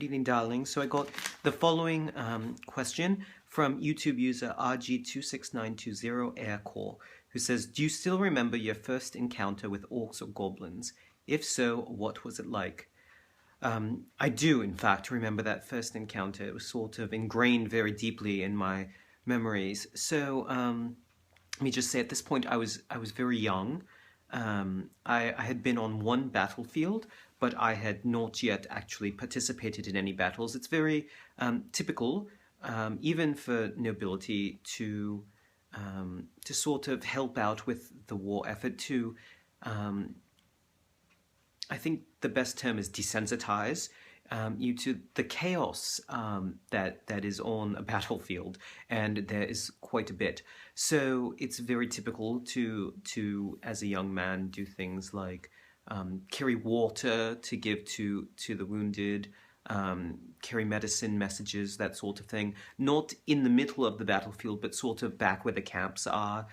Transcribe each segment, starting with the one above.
Good evening, darling. So I got the following question from YouTube user RG26920 Aircore, who says, do you still remember your first encounter with orcs or goblins? If so, what was it like? I do, in fact, remember that first encounter. It was sort of ingrained very deeply in my memories. So let me just say, at this point, I was very young. I had been on one battlefield, but I had not yet actually participated in any battles. It's very typical, even for nobility, to sort of help out with the war effort, to I think the best term is desensitize you to the chaos that is on a battlefield, and there is quite a bit. So it's very typical to as a young man, do things like carry water to give to the wounded, carry medicine, messages, that sort of thing. Not in the middle of the battlefield, but sort of back where the camps are,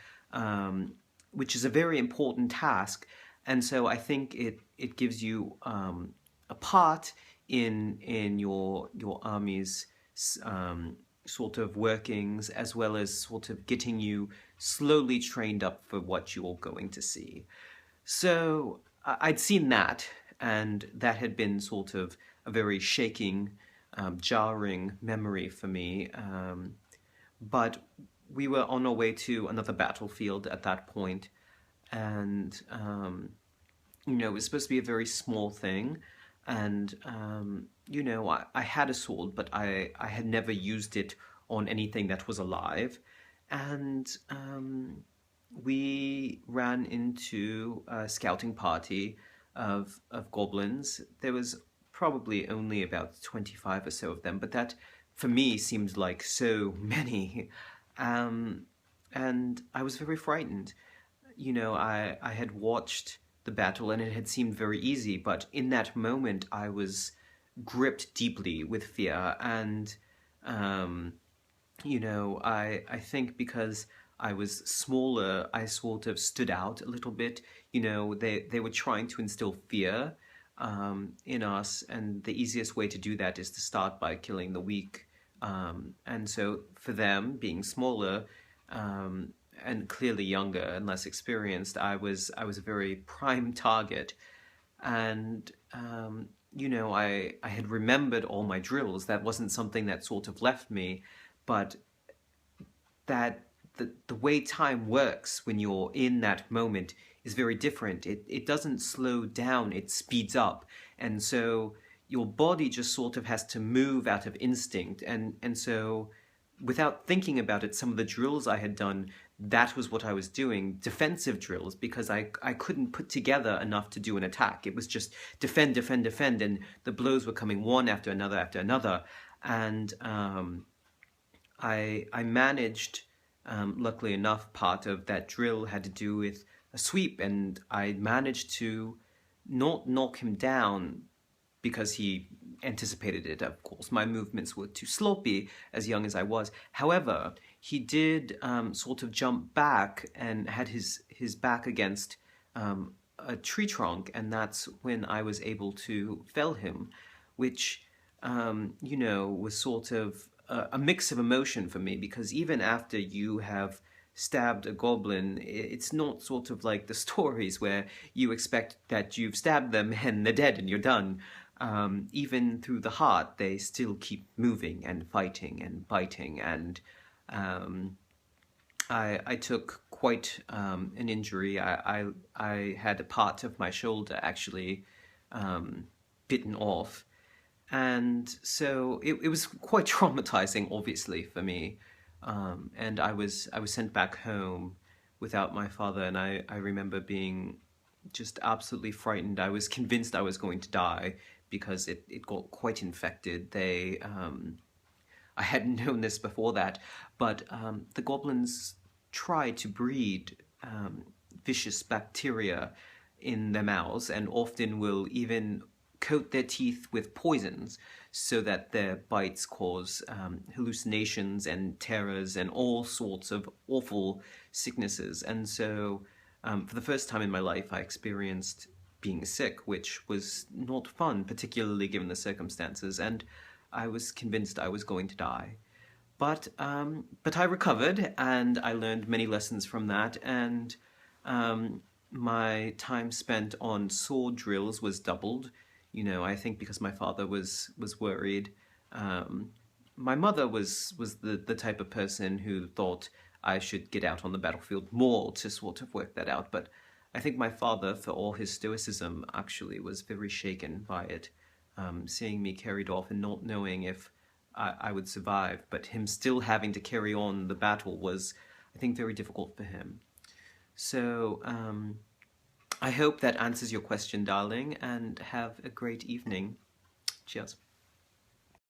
which is a very important task. And so I think it gives you a part in your army's sort of workings, as well as sort of getting you slowly trained up for what you're going to see. So I'd seen that, and that had been sort of a very shaking, jarring memory for me. But we were on our way to another battlefield at that point, and you know, it was supposed to be a very small thing, and you know, I had a sword, but I had never used it on anything that was alive, and we ran into a scouting party of goblins. There was probably only about 25 or so of them, but that for me seemed like so many, and I was very frightened. You know, I had watched the battle and it had seemed very easy, but in that moment I was gripped deeply with fear, and you know, I think because I was smaller, I sort of stood out a little bit. You know, they were trying to instill fear in us, and the easiest way to do that is to start by killing the weak. And so for them, being smaller, and clearly younger and less experienced, I was a very prime target. And you know, I had remembered all my drills. That wasn't something that sort of left me, but that the way time works when you're in that moment is very different. It doesn't slow down, it speeds up. And so your body just sort of has to move out of instinct. And so without thinking about it, some of the drills I had done, that was what I was doing, defensive drills, because I couldn't put together enough to do an attack. It was just defend, defend, defend, and the blows were coming one after another after another. And I managed, luckily enough, part of that drill had to do with a sweep, and I managed to not knock him down because he anticipated it, of course. My movements were too sloppy, as young as I was. However, he did sort of jump back and had his back against a tree trunk, and that's when I was able to fell him, which, you know, was sort of a mix of emotion for me, because even after you have stabbed a goblin, it's not sort of like the stories where you expect that you've stabbed them and they're dead and you're done. Even through the heart, they still keep moving and fighting and biting, and I took quite an injury. I had a part of my shoulder actually bitten off, and so it was quite traumatizing, obviously, for me. And I was sent back home without my father, and I remember being just absolutely frightened. I was convinced I was going to die because it got quite infected. I hadn't known this before that, but the goblins try to breed vicious bacteria in their mouths, and often will even coat their teeth with poisons so that their bites cause hallucinations and terrors and all sorts of awful sicknesses. And so for the first time in my life, I experienced being sick, which was not fun, particularly given the circumstances, and I was convinced I was going to die. But I recovered, and I learned many lessons from that, and my time spent on sword drills was doubled. I think because my father was worried. Um, my mother was the type of person who thought I should get out on the battlefield more to sort of work that out. But I think my father, for all his stoicism, actually was very shaken by it, seeing me carried off and not knowing if I would survive. But him still having to carry on the battle was, I think, very difficult for him. So I hope that answers your question, darling, and have a great evening. Cheers.